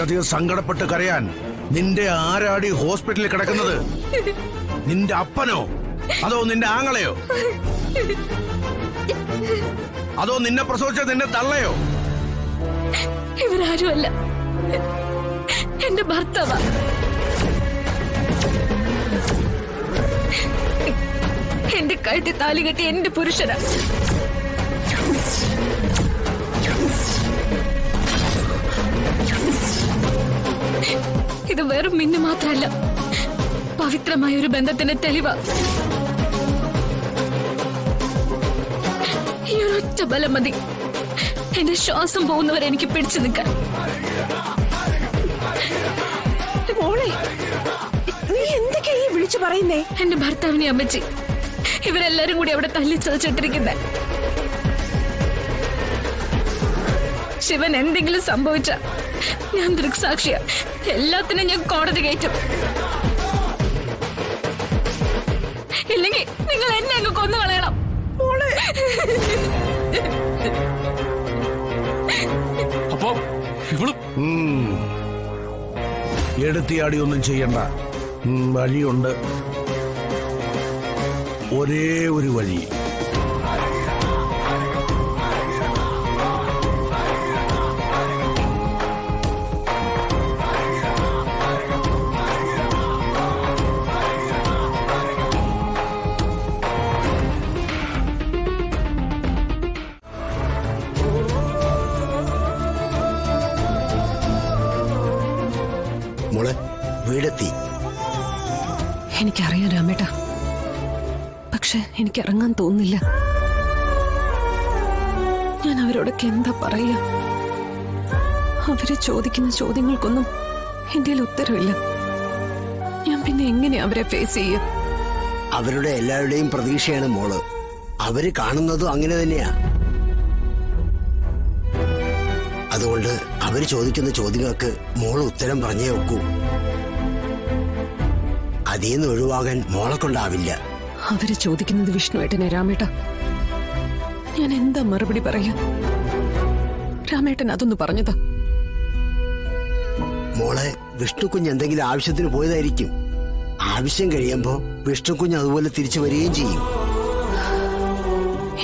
ഇത്രയധികം സങ്കടപ്പെട്ട് കരയാൻ നിന്റെ ആരാടി ഹോസ്പിറ്റലിൽ കിടക്കുന്നത്? നിന്റെ അപ്പനോ അതോ നിന്റെ ആങ്ങളെയോ അതോ നിന്നെ പ്രസവിച്ച നിന്റെ തള്ളയോ? ഇവരാരുമല്ല, എന്റെ ഭർത്താവാ. എന്റെ കഴുത്തി താലി കെട്ടി എന്റെ പുരുഷനാ. ഇത് വെറും മിന്നു മാത്രമല്ല, പവിത്രമായ ഒരു ബന്ധത്തിന്റെ തെളിവാ. ഈ ഒരൊറ്റ ബലം മതി എന്റെ ശ്വാസം പോകുന്നവരെ എനിക്ക് പിടിച്ചു നിൽക്കാൻ. മോളെ, നീ എന്തൊക്കെയാ ഈ വിളിച്ചു പറയുന്നേ? എന്റെ ഭർത്താവിനെ അമ്മച്ചി ഇവരെല്ലാരും കൂടി അവിടെ തല്ലി ചതച്ചിട്ടിരിക്കുന്നേ. ശിവൻ എന്തെങ്കിലും സംഭവിച്ച ഞാൻ ദൃക്സാക്ഷിയ. എല്ലാത്തിനും ഞാൻ കോടതി കയറ്റും. ഇല്ലെങ്കിൽ നിങ്ങൾ എന്നെ അങ്ങ് കൊന്നു കളയണം. അപ്പൊ ഇവള് എടുത്തിയാടി ഒന്നും ചെയ്യണ്ട. വഴിയുണ്ട്, ഒരേ ഒരു വഴി. മോളെ, വീടെത്തി. എനിക്കറിയാം രാമേട്ടാ, പക്ഷെ എനിക്ക് ഇറങ്ങാൻ തോന്നുന്നില്ല. ഞാൻ അവരോടൊക്കെ എന്താ പറയാ? അവര് ചോദിക്കുന്ന ചോദ്യങ്ങൾക്കൊന്നും എന്റെ ഉത്തരവില്ല. ഞാൻ പിന്നെ എങ്ങനെ അവരെ ഫേസ് ചെയ്യും? അവരുടെ എല്ലാവരുടെയും പ്രതീക്ഷയാണ് മോള്. അവര് കാണുന്നതും അങ്ങനെ തന്നെയാ. അതുകൊണ്ട് അവര് ചോദിക്കുന്ന ചോദ്യങ്ങൾക്ക് മോള് ഉത്തരം പറഞ്ഞേ വെക്കൂ. അതീന്ന് ഒഴിവാകാൻ മോളെ കൊണ്ടാവില്ല. അവര് ചോദിക്കുന്നത് വിഷ്ണുവേട്ടനെ രാമേട്ട. ഞാൻ എന്താ മറുപടി പറയാ? രാമേട്ടൻ അതൊന്ന് പറഞ്ഞതാ. മോളെ, വിഷ്ണുക്കുഞ്ഞ് എന്തെങ്കിലും ആവശ്യത്തിന് പോയതായിരിക്കും. ആവശ്യം കഴിയുമ്പോ വിഷ്ണുക്കുഞ്ഞ് അതുപോലെ തിരിച്ചു വരികയും ചെയ്യും.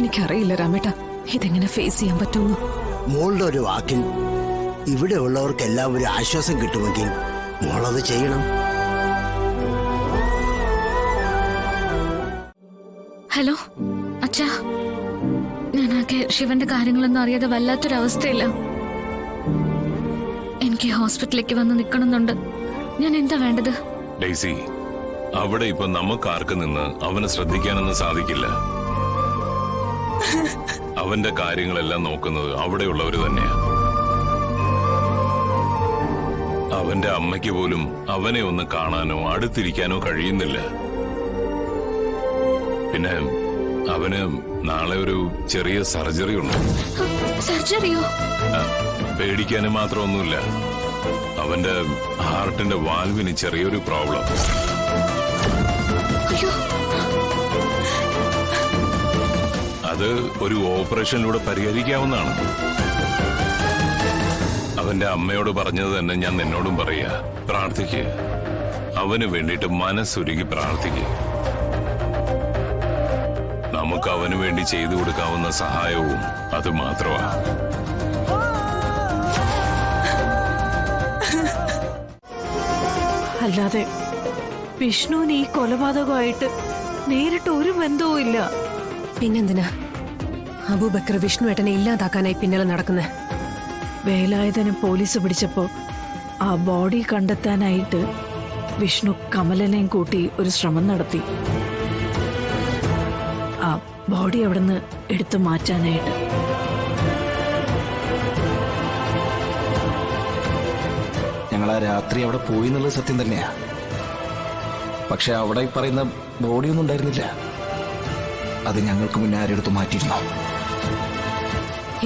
എനിക്കറിയില്ല രാമേട്ട, ഇതെങ്ങനെ ഫേസ് ചെയ്യാൻ പറ്റുമെന്ന്. മോളുടെ ഒരു വാക്കിൽ ഇവിടെ ഉള്ളവർക്കെല്ലാം ഒരു ആശ്വാസം കിട്ടുമെങ്കിൽ മോളത് ചെയ്യണം. ഹലോ അച്ഛാ, ഞാനാകെ ശിവന്റെ കാര്യങ്ങളൊന്നും അറിയാതെ വല്ലാത്തൊരവസ്ഥയില്ല. എനിക്ക് ഹോസ്പിറ്റലിലേക്ക് വന്ന് നിൽക്കണമെന്നുണ്ട്. ഞാൻ എന്താ വേണ്ടത്? ഡെയ്സി, അവിടെ ഇപ്പൊ നമുക്കാർക്ക് നിന്ന് അവനെ ശ്രദ്ധിക്കാനൊന്നും സാധിക്കില്ല. അവന്റെ കാര്യങ്ങളെല്ലാം നോക്കുന്നത് അവിടെയുള്ളവര് തന്നെയാ. അവന്റെ അമ്മയ്ക്ക് പോലും അവനെ ഒന്ന് കാണാനോ അടുത്തിരിക്കാനോ കഴിയുന്നില്ല. പിന്നെ അവന് നാളെ ഒരു ചെറിയ സർജറി ഉണ്ട്. സർജറിയോ? പേടിക്കാന് മാത്രമൊന്നുമില്ല. അവന്റെ ഹാർട്ടിന്റെ വാൽവിന് ചെറിയൊരു പ്രോബ്ലം. അത് ഒരു ഓപ്പറേഷനിലൂടെ പരിഹരിക്കാവുന്നതാണ്. അവന്റെ അമ്മയോട് പറഞ്ഞത് തന്നെ ഞാൻ നിന്നോടും പറയാ. പ്രാർത്ഥിക്ക്, അവന് വേണ്ടിയിട്ട് മനസ്സുരുകി പ്രാർത്ഥിക്ക്. നമുക്ക് അവന് വേണ്ടി ചെയ്തു കൊടുക്കാവുന്ന സഹായവും അത് മാത്രമാ. അല്ലാതെ വിഷ്ണുവിന് ഈ കൊലപാതകമായിട്ട് നേരിട്ട് ഒരു ബന്ധവും ഇല്ല. പിന്നെന്തിനാ അബൂബക്കർ വിഷ്ണുവേട്ടനെ ഇല്ലാതാക്കാനായി പിന്നാലെ നടക്കുന്നേ? വേലായുധനെ പോലീസ് പിടിച്ചപ്പോ ആ ബോഡി കണ്ടെത്താനായിട്ട് വിഷ്ണു കമലനെയും കൂട്ടി ഒരു ശ്രമം നടത്തി. ആ ബോഡി അവിടുന്ന് എടുത്തു മാറ്റാനായിട്ട്. ഞങ്ങൾ ആ രാത്രി അവിടെ പോയി എന്നുള്ളത് സത്യം തന്നെയാ. പക്ഷെ അവിടെ ഈ പറയുന്ന ബോഡിയൊന്നും ഉണ്ടായിരുന്നില്ല. അത് ഞങ്ങൾക്ക് മുന്നേ ആരെടുത്ത് മാറ്റിയിരുന്നു.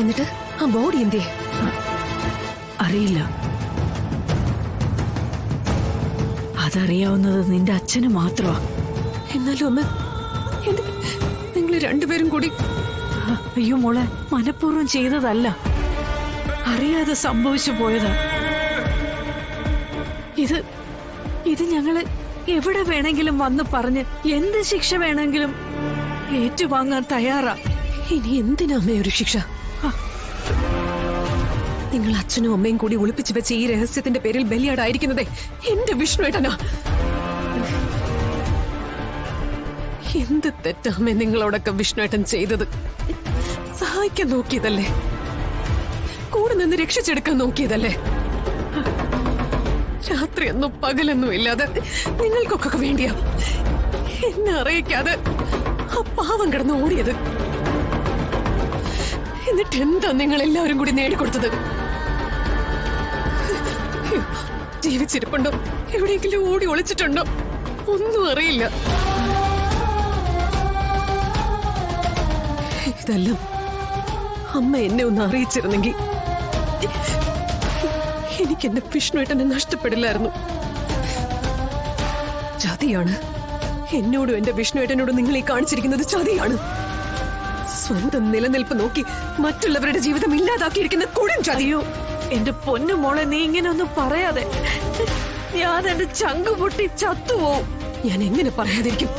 എന്നിട്ട് ആ ബോഡി എന്തേ? അറിയില്ല. അതറിയാവുന്നത് നിന്റെ അച്ഛന് മാത്രമാ. എന്നാലും ഒന്ന് നിങ്ങൾ രണ്ടുപേരും കൂടി. അയ്യോ മോളെ, മനഃപൂർവ്വം ചെയ്തതല്ല, അറിയാതെ സംഭവിച്ചു പോയതാ. ഇത് ഞങ്ങള് എവിടെ വേണമെങ്കിലും വന്ന് പറഞ്ഞ് എന്ത് ശിക്ഷ വേണമെങ്കിലും ഏറ്റുവാങ്ങാൻ തയ്യാറാ. ഇനി എന്തിനാ അമ്മേ ഒരു ശിക്ഷ? നിങ്ങൾ അച്ഛനും അമ്മയും കൂടി ഒളിപ്പിച്ചു വെച്ച ഈ രഹസ്യത്തിന്റെ പേരിൽ ബലിയാടായിരിക്കുന്നതേ എന്റെ വിഷ്ണുവേട്ടനാ. എന്ത് തെറ്റാമേ നിങ്ങളോടൊക്കെ വിഷ്ണുവേട്ടൻ ചെയ്തത്? സഹായിക്കാൻ നോക്കിയതല്ലേ, കൂടെ നിന്ന് രക്ഷിച്ചെടുക്കാൻ നോക്കിയതല്ലേ? രാത്രിയൊന്നും പകലൊന്നും ഇല്ലാതെ നിങ്ങൾക്കൊക്കെ വേണ്ടിയാ എന്നെ അറിയിക്കാതെ ആ പാവം കിടന്ന് ഓടിയത്. എന്നിട്ട് എന്താ നിങ്ങൾ എല്ലാവരും കൂടി നേടിക്കൊടുത്തത്? ജീവിച്ചിരിപ്പുണ്ടോ, എവിടെയെങ്കിലും ഓടി ഒളിച്ചിട്ടുണ്ടോ, ഒന്നും അറിയില്ല. ഇതെല്ലാം അമ്മ എന്നെ ഒന്ന് അറിയിച്ചിരുന്നെങ്കിൽ എനിക്ക് എന്റെ വിഷ്ണുവേട്ടനെ നഷ്ടപ്പെടില്ലായിരുന്നു. ചതിയാണ് എന്നോടും എന്റെ വിഷ്ണുവേട്ടനോടും നിങ്ങൾ ഈ കാണിച്ചിരിക്കുന്നത്. ചതിയാണ്. സ്വന്തം നിലനിൽപ്പ് നോക്കി മറ്റുള്ളവരുടെ ജീവിതം ഇല്ലാതാക്കിയിരിക്കുന്ന കൊടും ചതിയോ. എന്റെ പൊന്നു മോളെ, നീ ഇങ്ങനെ ഒന്നും പറയാതെ. ഞാൻ എന്റെ ചങ്ക് പൊട്ടി ചത്തുപോവും. ഞാൻ എങ്ങനെ പറയാതിരിക്കും?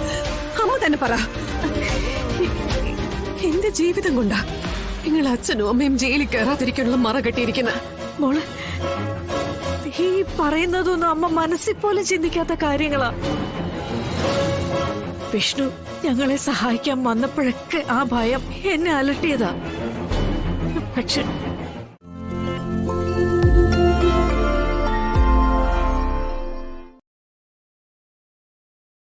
അമ്മ തന്നെ പറ. എന്റെ ജീവിതം കൊണ്ടാ നിങ്ങൾ അച്ഛനും അമ്മയും ജയിലിൽ കയറാതിരിക്കാനുള്ള മറ കെട്ടിയിരിക്കുന്ന. മോളെ, ഈ പറയുന്നതൊന്നും അമ്മ മനസ്സിൽ പോലും ചിന്തിക്കാത്ത കാര്യങ്ങളാ. വിഷ്ണു ഞങ്ങളെ സഹായിക്കാൻ വന്നപ്പോഴൊക്കെ ആ ഭയം എന്നെ അലട്ടിയതാ. പക്ഷെ